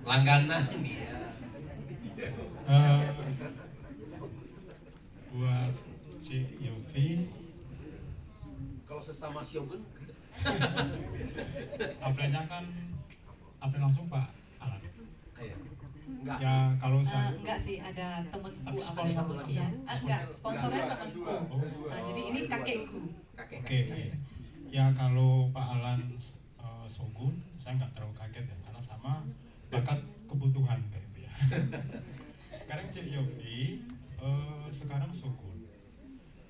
langganan dia. Buat Cik Yofi, Kalau sesama Shogun apply-nya kan apply langsung Pak Alan. Ayo. Enggak. Ya kalau saya enggak sih, ada temanku Tapi apa sponsor lagi. ya? Enggak, sponsornya temanku. Jadi ini kakekku. Oke. Ya kalau Pak Alan Shogun, saya nggak terlalu kaget ya, karena sama bakat kebutuhan kayak gitu ya. Sekarang Cik Yofi sekarang Shogun.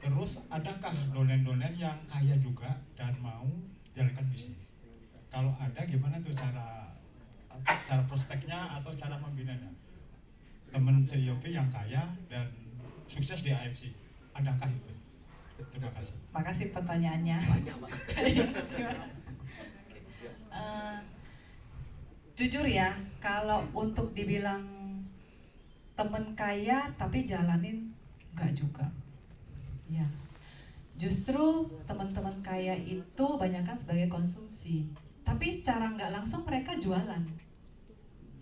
Terus adakah donen-donen yang kaya juga dan mau jalankan bisnis? Kalau ada, gimana tuh cara prospeknya atau cara membinanya? Temen Cik Yofi yang kaya dan sukses di AFC, adakah itu? Terima kasih. Makasih pertanyaannya. Banyak, Pak. Jujur ya, kalau untuk dibilang temen kaya tapi jalanin, enggak juga. Ya, justru teman-teman kaya itu banyakkan sebagai konsumsi, tapi secara nggak langsung mereka jualan.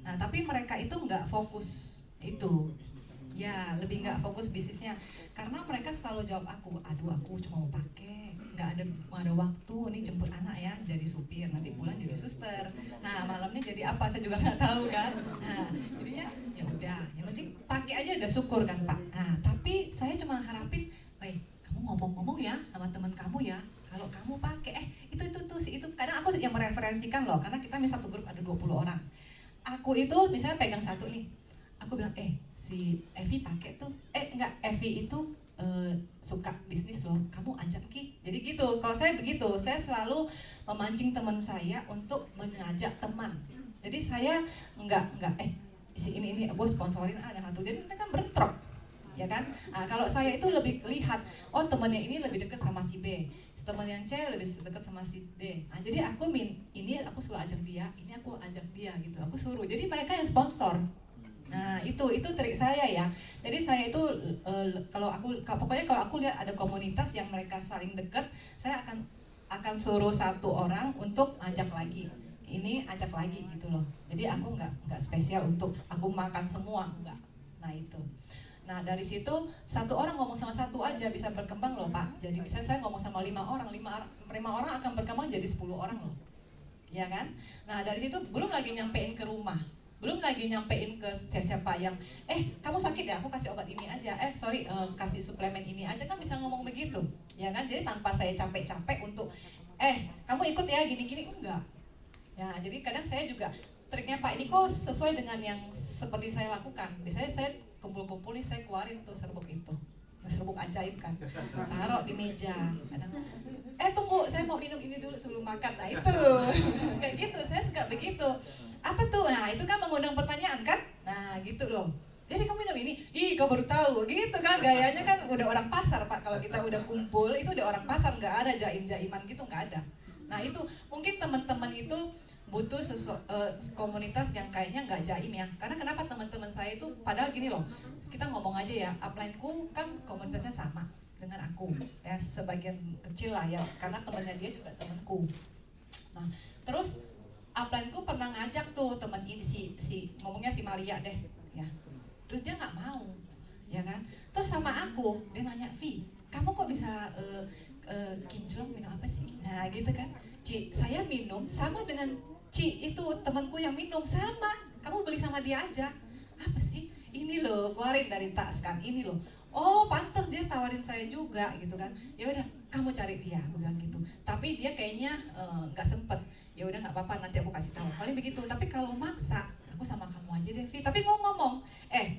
Nah, tapi mereka itu nggak fokus itu, ya lebih nggak fokus bisnisnya, karena mereka selalu jawab aku, aduh aku cuma mau pakai, nggak ada waktu nih jemput anak ya, jadi supir, nanti pulang jadi suster, nah malamnya jadi apa saya juga nggak tahu kan. Nah jadinya ya udah, yang penting pakai aja udah syukur kan Pak. Nah tapi saya cuma harapin, kamu ngomong-ngomong ya sama teman kamu ya, kalau kamu pakai itu si itu. Kadang aku yang mereferensikan loh, karena kita misal satu grup ada 20 orang. Aku itu misalnya pegang satu nih, aku bilang si Evi pakai tuh, enggak, Evi itu suka bisnis loh, kamu ajak Ki. Jadi gitu, kalau saya begitu, saya selalu memancing teman saya untuk mengajak teman. Jadi saya enggak si ini gue sponsorin ada satu, jadi kita kan bentrok, ya kan. Nah, kalau saya itu lebih lihat, oh temannya ini lebih dekat sama si B, teman yang C lebih dekat sama si D. Nah, jadi ini aku selalu ajak dia, ini aku ajak dia gitu, aku suruh. Jadi mereka yang sponsor. Nah, itu trik saya ya. Jadi saya itu pokoknya kalau aku lihat ada komunitas yang mereka saling dekat, saya akan suruh satu orang untuk ajak lagi. Ini ajak lagi gitu loh. Jadi aku nggak spesial untuk aku makan semua, enggak. Nah, itu. Nah dari situ satu orang ngomong sama satu aja bisa berkembang loh Pak. Jadi misalnya saya ngomong sama 5 orang akan berkembang jadi 10 orang loh, ya kan. Nah dari situ belum lagi nyampein ke rumah, belum lagi nyampein ke siapa yang kamu sakit ya, aku kasih obat ini aja, kasih suplemen ini aja, kan bisa ngomong begitu, ya kan. Jadi tanpa saya capek-capek untuk kamu ikut ya gini-gini, enggak. Ya jadi kadang saya juga triknya Pak ini kok sesuai dengan yang seperti saya lakukan. Biasanya saya kumpul-kumpul nih, saya keluarin tuh serbuk itu, serbuk ajaib kan, taruh di meja. Kadang, tunggu, saya mau minum ini dulu sebelum makan. Nah itu, kayak gitu, saya suka begitu. Apa tuh? Nah itu kan mengundang pertanyaan kan. Nah gitu loh. Jadi kamu minum ini, kau baru tahu, gitu kan. Gayanya kan udah orang pasar Pak. Kalau kita udah kumpul itu udah orang pasar, nggak ada jaim-jaiman gitu, nggak ada. Nah itu mungkin teman-teman itu butuh komunitas yang kayaknya nggak jaim ya. Karena kenapa teman-teman saya itu, padahal gini loh, kita ngomong aja ya, upline-ku kan komunitasnya sama dengan aku ya, sebagian kecil lah ya, karena temannya dia juga temanku. Nah terus upline-ku pernah ngajak tuh teman ini si ngomongnya si Maria deh ya, terus dia nggak mau, ya kan. Terus sama aku dia nanya, Vi, kamu kok bisa kinclong minum apa sih? Nah gitu kan, Ci, saya minum sama dengan Ci itu temanku yang minum sama, kamu beli sama dia aja. Apa sih? Ini loh, keluarin dari tas kan, ini loh. Oh pantas dia tawarin saya juga gitu kan. Ya udah, kamu cari dia, aku bilang gitu. Tapi dia kayaknya nggak sempet. Ya udah nggak apa-apa, nanti aku kasih tahu. Paling begitu. Tapi kalau maksa, aku sama kamu aja deh, Vi. Tapi ngomong,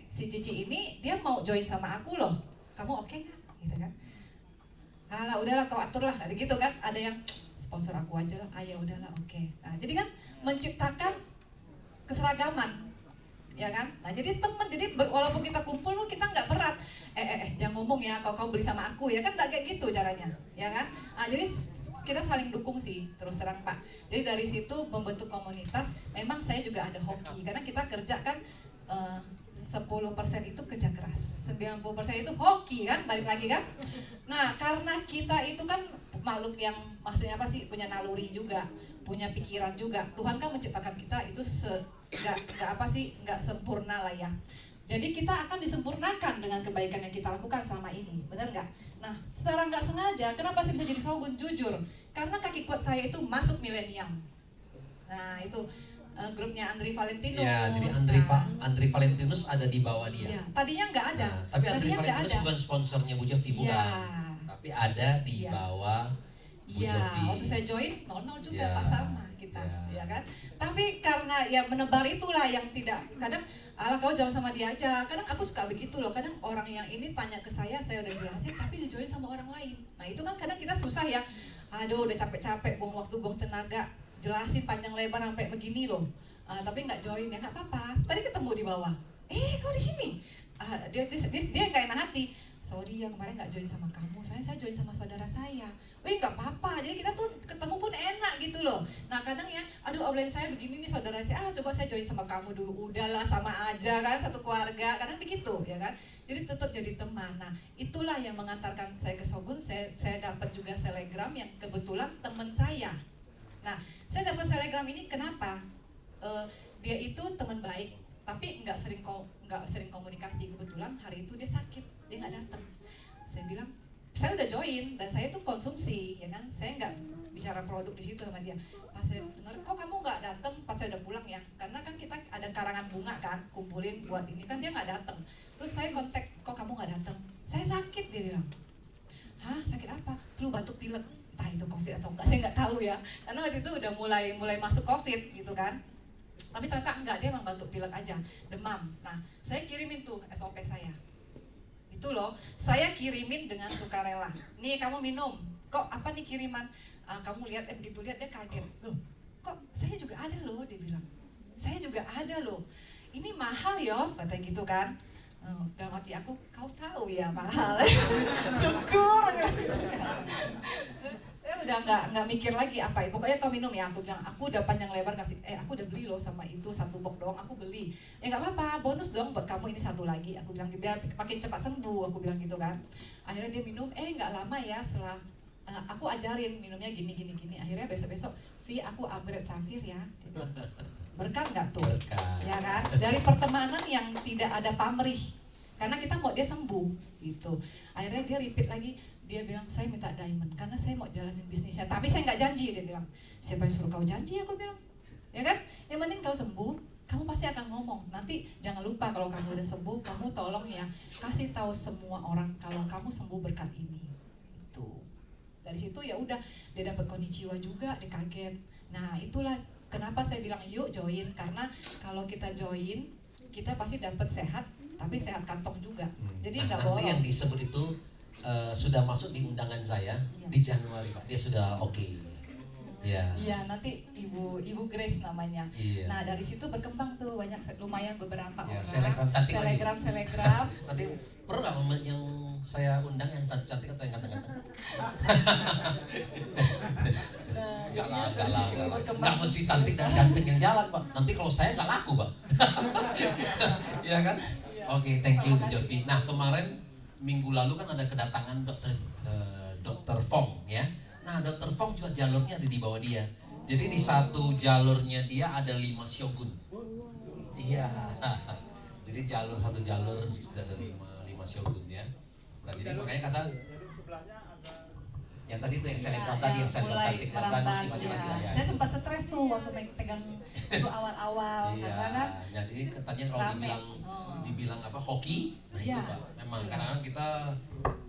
si Cici ini dia mau join sama aku loh. Kamu oke nggak? Gitu kan? Alah udahlah kau atur lah, ada gitu kan. Ada yang sponsor aku aja lah, ya udahlah oke. Nah jadi kan menciptakan keseragaman, ya kan. Nah jadi teman, jadi walaupun kita kumpul kita nggak berat. Jangan ngomong ya kalau kamu beli sama aku ya kan, nggak kayak gitu caranya, ya kan. Nah jadi kita saling dukung sih, terus terang Pak. Jadi dari situ membentuk komunitas. Memang saya juga ada hoki, karena kita kerja kan 10% itu kerja keras, 90% itu hoki kan, balik lagi kan. Nah karena kita itu kan makhluk yang maksudnya apa sih, punya naluri juga, punya pikiran juga. Tuhan kan menciptakan kita itu nggak apa sih, nggak sempurna lah ya. Jadi kita akan disempurnakan dengan kebaikan yang kita lakukan selama ini, benar nggak? Nah, secara nggak sengaja, kenapa saya bisa jadi shogun? Jujur, karena kaki kuat saya itu masuk milenial. Nah, itu grupnya Andri Valentinus. Ya, jadi Andri Valentinus ada di bawah dia. Ya, tadinya nggak ada. Nah, tapi Andri Tadinya nggak Valentinus ada. bukan sponsornya Bu Jovi, bukan. Ya. Tapi ada di Ya. bawah Bu Iya, Jovi. waktu saya join 00 juga Ya. pas sama kita, Ya. ya kan? Tapi karena ya menebar itulah yang tidak, kadang ala kau jangan sama dia aja. Kadang aku suka begitu loh. Kadang orang yang ini tanya ke saya udah jelasin, tapi dijoin sama orang lain. Nah itu kan kadang kita susah ya. Aduh, udah capek-capek, buang waktu, buang tenaga, jelasin panjang lebar sampai begini loh. Tapi nggak join ya nggak apa-apa. Tadi ketemu di bawah. Kau di sini? Dia nggak enak hati. Sorry ya kemarin nggak join sama kamu. Saya join sama saudara saya. Wih nggak apa-apa. Jadi kita tuh ketemu pun enak gitu loh. Nah kadang ya, aduh offline saya begini nih saudara saya. Coba saya join sama kamu dulu. Udahlah sama aja kan satu keluarga. Kadang begitu ya kan. Jadi tetap jadi teman. Nah itulah yang mengantarkan saya ke Shogun. Saya dapat juga selegram yang kebetulan teman saya. Nah saya dapat selegram ini kenapa? Dia itu teman baik, tapi nggak sering komunikasi. Kebetulan hari itu dia sakit, dia nggak datang. Saya bilang, saya udah join dan saya tuh konsumsi, ya kan? Saya nggak bicara produk di situ sama dia. Pas saya dengar, kok kamu nggak datang? Pas saya udah pulang ya, karena kan kita ada karangan bunga kan, kumpulin buat ini kan dia nggak datang. Terus saya kontak, kok kamu nggak datang? Saya sakit, dia bilang. Hah, sakit apa? Flu, batuk, pilek. Entah itu COVID atau enggak, saya nggak tahu ya. Karena waktu itu udah mulai masuk COVID gitu kan. Tapi ternyata enggak, dia memang batuk pilek aja, demam. Nah, saya kirimin tuh SOP saya. Itu loh, saya kirimin dengan sukarela. Nih kamu minum. Kok apa nih kiriman? Kamu lihat, begitu lihat dia kaget. Loh, kok saya juga ada loh, dia bilang. Saya juga ada loh. Ini mahal ya, kata gitu kan. Dalam hati aku, kau tahu ya mahal. Syukur. Udah nggak mikir lagi apa itu, pokoknya kau minum ya. Aku bilang aku udah panjang lebar kasih, aku udah beli loh sama itu, 1 box doang aku beli. Nggak apa-apa, bonus dong buat kamu ini 1 lagi. Aku bilang biar makin cepat sembuh, aku bilang gitu kan. Akhirnya dia minum, nggak lama ya setelah aku ajarin minumnya gini. Akhirnya besok Vi aku upgrade Safir ya. Berkat nggak tuh? Berkat. Ya kan? Dari pertemanan yang tidak ada pamrih, karena kita mau dia sembuh gitu. Akhirnya dia repeat lagi. Dia bilang, saya minta diamond karena saya mau jalanin bisnisnya, tapi saya nggak janji. Dia bilang, siapa yang suruh kau janji? Aku bilang, ya kan, yang penting kau sembuh, kamu pasti akan ngomong. Nanti jangan lupa kalau kamu udah sembuh, kamu tolong ya kasih tahu semua orang kalau kamu sembuh berkat ini. Itu dari situ ya udah dia dapat konnichiwa juga, dia kaget. Nah itulah kenapa saya bilang yuk join, karena kalau kita join kita pasti dapat sehat, tapi sehat kantong juga. Jadi nggak boros. Nanti yang disebut itu sudah masuk di undangan saya di Januari Pak, dia sudah oke. Ya. Iya, nanti Ibu Grace namanya. Iya. Nah dari situ berkembang tuh banyak, lumayan beberapa Ya, orang. selegram cantik lagi. Selegram. Nanti perlu nggak yang saya undang yang cantik-cantik atau yang ganteng-ganteng? Enggak lah. Nggak mesti cantik dan ganteng yang jalan Pak. Nanti kalau saya nggak laku Pak. Iya kan? Oke, thank you Bu Jovi. Nah kemarin minggu lalu kan ada kedatangan dokter Fong ya. Nah dokter Fong juga jalurnya ada di bawah dia. Jadi di satu jalurnya dia ada 5 shogun. Iya. Jadi satu jalur sudah ada 5 shogun ya. Nah jadi makanya kata yang tadi tuh yang selebgram tadi yang selebgram cantik merambat, masih ya. lagi ya. Saya sempat stres tuh waktu pegang itu awal-awal Iya. karena kan Jadi katanya kalau rame. dibilang apa hoki, nah Iya. itu Pak. Memang karena kita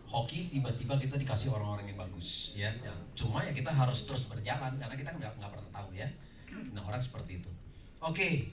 hoki tiba-tiba kita dikasih orang-orang yang bagus ya. Cuma ya kita harus terus berjalan karena kita nggak pernah tahu ya. Nah orang seperti itu. Oke.